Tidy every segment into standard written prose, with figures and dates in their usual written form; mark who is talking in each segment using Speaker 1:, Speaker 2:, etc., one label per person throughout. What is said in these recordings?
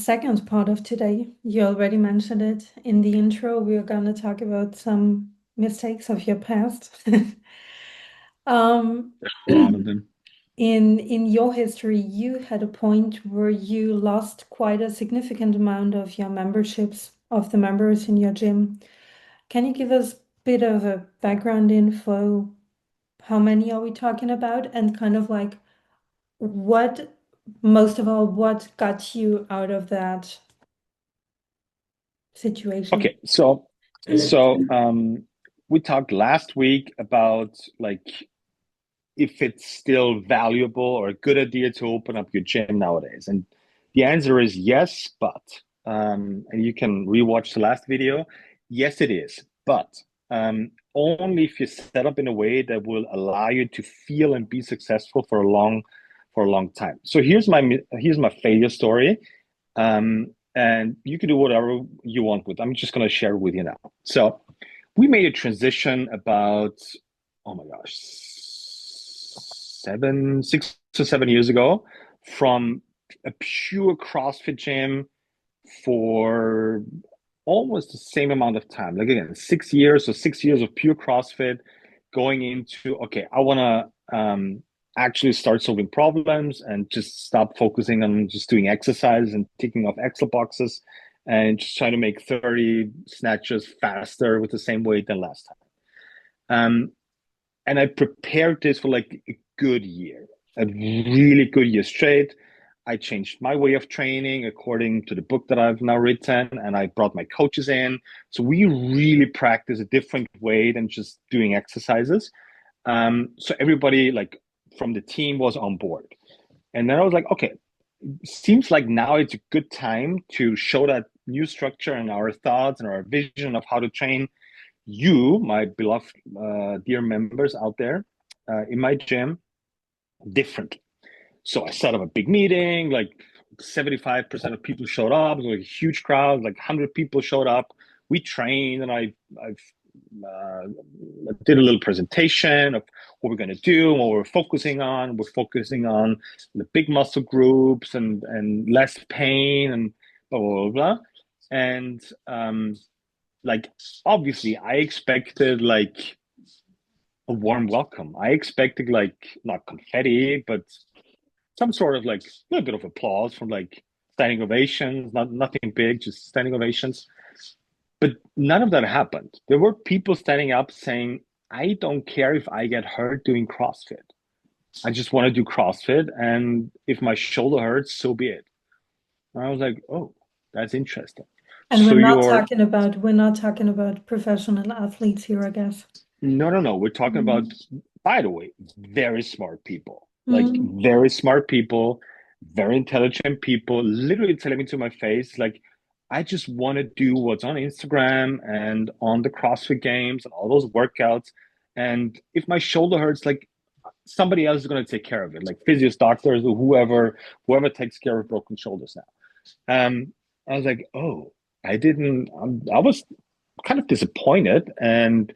Speaker 1: Second part of today. You already mentioned it in the intro. We're going to talk about some mistakes of your past. Um,
Speaker 2: A lot of them.
Speaker 1: in your history, you had a point where you lost quite a significant amount of your memberships of the members in your gym. Can you give us a bit of a background info? How many are we talking about? And kind of like what, most of all, what got you out of that situation?
Speaker 2: Okay, so we talked last week about like if it's still valuable or a good idea to open up your gym nowadays. And the answer is yes, but and you can rewatch the last video. Yes, it is, but only if you set up in a way that will allow you to feel and be successful for a long time. So here's my failure story. And you can do whatever you want with. I'm just going to share with you now. So we made a transition about, oh my gosh, 6 or 7 years ago from a pure CrossFit gym for almost the same amount of time. Like again, 6 years, so 6 years of pure CrossFit going into, okay, I want to actually start solving problems and just stop focusing on just doing exercise and ticking off Excel boxes and just trying to make 30 snatches faster with the same weight than last time. And I prepared this for like a good year, a really good year straight. I changed my way of training according to the book that I've now written, and I brought my coaches in. So we really practice a different way than just doing exercises. So everybody like from the team was on board. And then I was like, okay, seems like now it's a good time to show that new structure and our thoughts and our vision of how to train you, my beloved dear members out there in my gym, differently. So I set up a big meeting, like 75% of people showed up. It was like a huge crowd, like 100 people showed up. We trained, and I uh, did a little presentation of what we're going to do, what we're focusing on. We're focusing on the big muscle groups and less pain and blah, blah, blah, blah. And like, obviously, I expected like a warm welcome. I expected like not confetti, but some sort of like a little bit of applause from like standing ovations, nothing big, just standing ovations. But none of that happened. There were people standing up saying, I don't care if I get hurt doing CrossFit. I just want to do CrossFit. And if my shoulder hurts, so be it. And I was like, oh, that's interesting.
Speaker 1: And
Speaker 2: So you're,
Speaker 1: we're not talking about professional athletes here, I guess.
Speaker 2: no, no, no. We're talking about,
Speaker 1: Mm.
Speaker 2: by the way, very smart people, like
Speaker 1: Mm.
Speaker 2: very smart people, very intelligent people, literally telling me to my face, like, I just want to do what's on Instagram and on the CrossFit games and all those workouts. And if my shoulder hurts, like somebody else is going to take care of it, like physios, doctors, or whoever takes care of broken shoulders now. I was like, oh, I didn't, I was kind of disappointed. And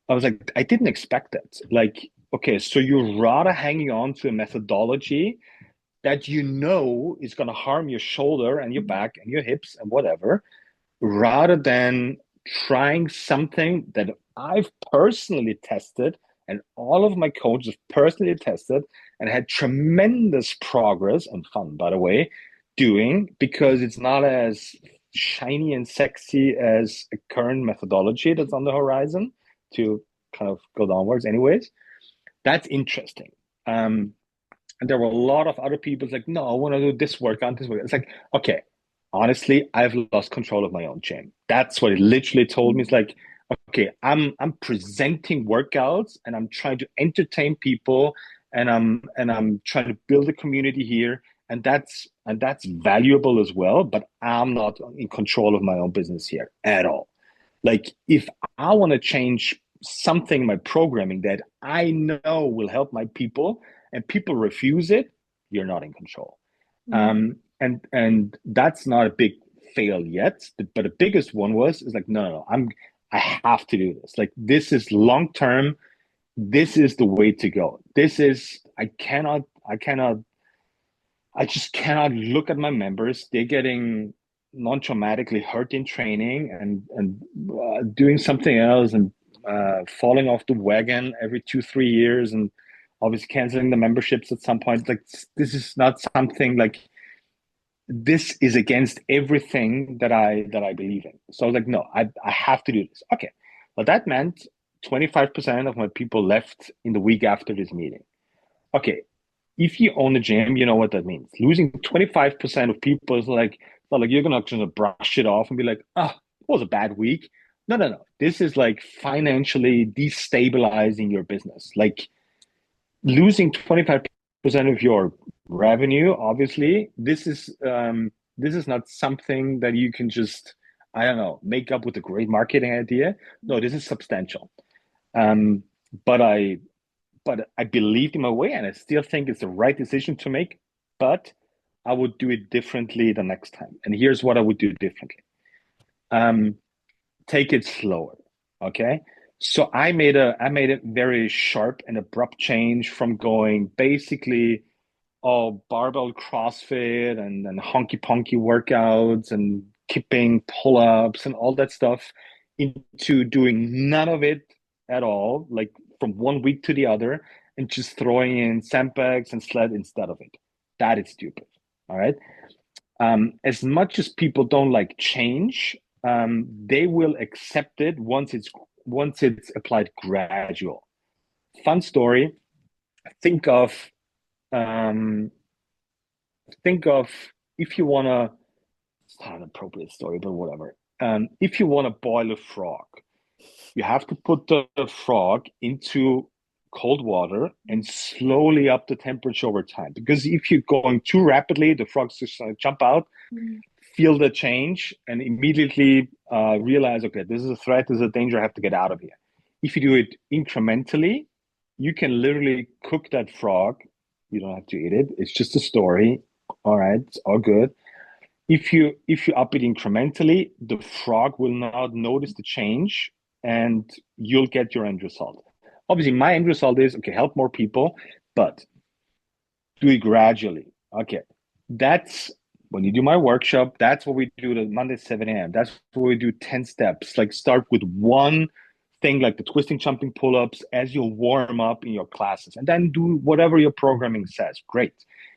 Speaker 2: I was like, I didn't expect it. Like, okay, so you're rather hanging on to a methodology that you know is going to harm your shoulder and your back and your hips and whatever, rather than trying something that I've personally tested and all of my coaches personally tested and had tremendous progress and fun, by the way, doing because it's not as shiny and sexy as a current methodology that's on the horizon to kind of go downwards, anyways. That's interesting. Um, and there were a lot of other people like, no, I want to do this workout, this workout. It's like, okay, honestly, I've lost control of my own gym. That's what it literally told me. It's like, okay, I'm presenting workouts and I'm trying to entertain people and I'm trying to build a community here. And that's valuable as well, but I'm not in control of my own business here at all. Like if I want to change something in my programming that I know will help my people and people refuse it, you're not in control.
Speaker 1: Mm.
Speaker 2: And that's not a big fail yet, but the biggest one was is like, no, no, no, I have to do this. Like this is long term. This is the way to go. This is I cannot I just cannot look at my members. They're getting non-traumatically hurt in training and doing something else and falling off the wagon every 2, 3 years and obviously canceling the memberships at some point. Like this is not something like this is against everything that I believe in. So I was like, no, I have to do this. Okay. Well, that meant 25% of my people left in the week after this meeting. Okay, if you own a gym, you know what that means. Losing 25% of people is like, not like you're gonna just brush it off and be like, oh, it was a bad week. No, no, no. This is like financially destabilizing your business. Like losing 25% of your revenue, obviously, this is not something that you can just, I don't know, make up with a great marketing idea. No, this is substantial. Um, but I believed in my way and I still think it's the right decision to make, but I would do it differently the next time. And here's what I would do differently. Um, Take it slower. Okay. So I made a very sharp and abrupt change from going basically all barbell CrossFit and honky ponky workouts and kipping pull-ups and all that stuff into doing none of it at all, like from one week to the other, and just throwing in sandbags and sled instead of it. That is stupid. All right. As much as people don't like change, they will accept it once it's applied gradual. Fun story. Think of um, think of if you wanna. It's not an appropriate story, but whatever. If you want to boil a frog, you have to put the frog into cold water and slowly up the temperature over time. Because if you're going too rapidly, the frog's just going to jump out,
Speaker 1: Mm.
Speaker 2: feel the change, and immediately realize, okay, this is a threat, this is a danger, I have to get out of here. If you do it incrementally, you can literally cook that frog. You don't have to eat it. It's just a story. All right, it's all good. If you up it incrementally, the frog will not notice the change and you'll get your end result. Obviously, my end result is okay, help more people, but do it gradually. Okay. That's when you do my workshop, that's what we do the Monday 7 a.m. That's what we do 10 steps. Like start with one thing like the twisting, jumping, pull-ups as you warm up in your classes, and then do whatever your programming says. Great.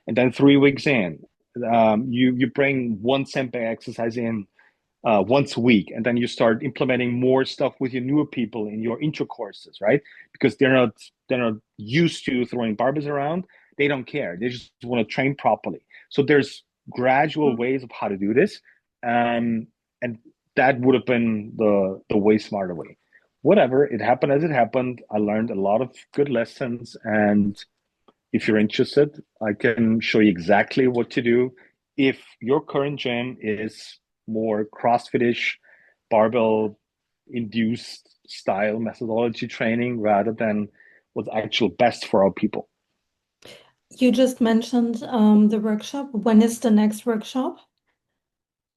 Speaker 2: And then 3 weeks in, you bring one sandbag exercise in once a week, and then you start implementing more stuff with your newer people in your intro courses, right? Because they're not used to throwing barbells around. They don't care. They just want to train properly. So there's gradual ways of how to do this, and that would have been the way smarter way. Whatever, it happened as it happened. I learned a lot of good lessons, and if you're interested, I can show you exactly what to do. If your current gym is more CrossFitish, barbell induced style methodology training rather than what's actual best for our people.
Speaker 1: You just mentioned the workshop. When is the next workshop?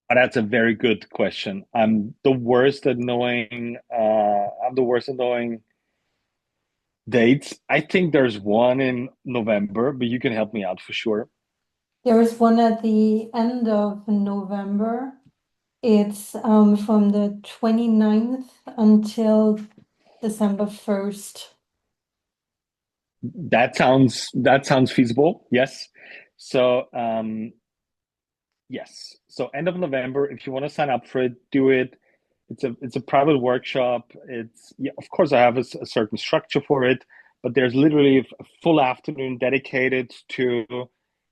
Speaker 2: That's a very good question. I'm the worst at knowing dates. I think there's one in November, but you can help me out for sure.
Speaker 1: There is one at the end of November. It's from the 29th until December 1st.
Speaker 2: That sounds feasible. Yes. So yes. So end of November, if you want to sign up for it, do it. It's a private workshop. It's yeah, of course I have a certain structure for it, but there's literally a full afternoon dedicated to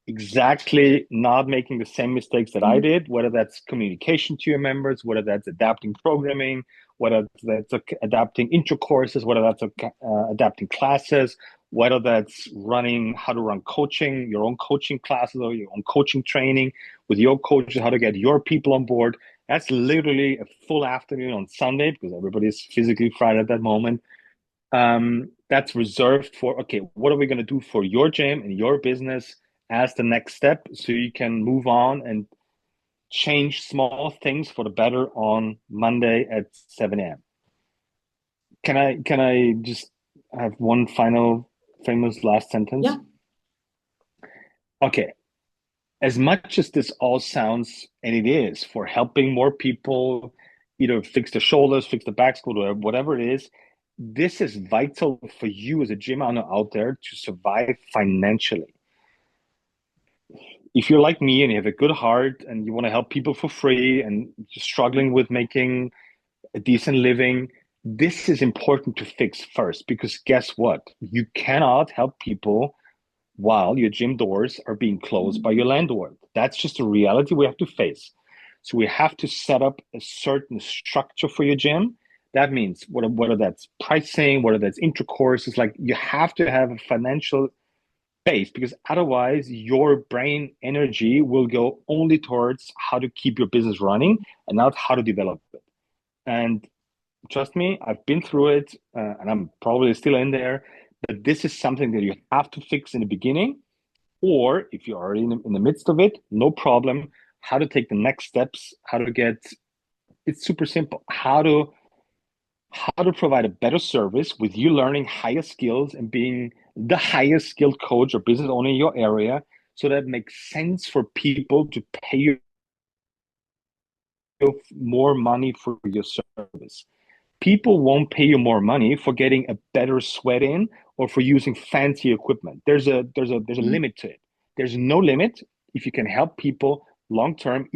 Speaker 2: exactly not making the same mistakes that I
Speaker 1: Mm.
Speaker 2: did, whether that's communication to your members, whether that's adapting programming, whether that's adapting intro courses, whether that's adapting classes, whether that's running how to run coaching, your own coaching classes or your own coaching training with your coaches, how to get your people on board. That's literally a full afternoon on Sunday because everybody's physically fried at that moment. That's reserved for, okay, what are we going to do for your gym and your business as the next step so you can move on and change small things for the better on Monday at 7 a.m. Can I just have one final famous last sentence?
Speaker 1: Yeah.
Speaker 2: Okay. As much as this all sounds, and it is, for helping more people either fix their shoulders, fix the back, or whatever it is, this is vital for you as a gym owner out there to survive financially. If you're like me and you have a good heart and you want to help people for free and you're struggling with making a decent living, this is important to fix first because guess what? You cannot help people while your gym doors are being closed by your landlord. That's just a reality we have to face. So we have to set up a certain structure for your gym. That means whether that's pricing, whether that's intercourses, like you have to have a financial base because otherwise your brain energy will go only towards how to keep your business running and not how to develop it. And trust me, I've been through it and I'm probably still in there. But this is something that you have to fix in the beginning, or if you're already in the midst of it, no problem. How to take the next steps, how to get it's super simple. How to provide a better service with you learning higher skills and being the highest skilled coach or business owner in your area so that it makes sense for people to pay you more money for your service. People won't pay you more money for getting a better sweat in or for using fancy equipment. There's a
Speaker 1: Mm.
Speaker 2: limit to it. There's no limit if you can help people long term,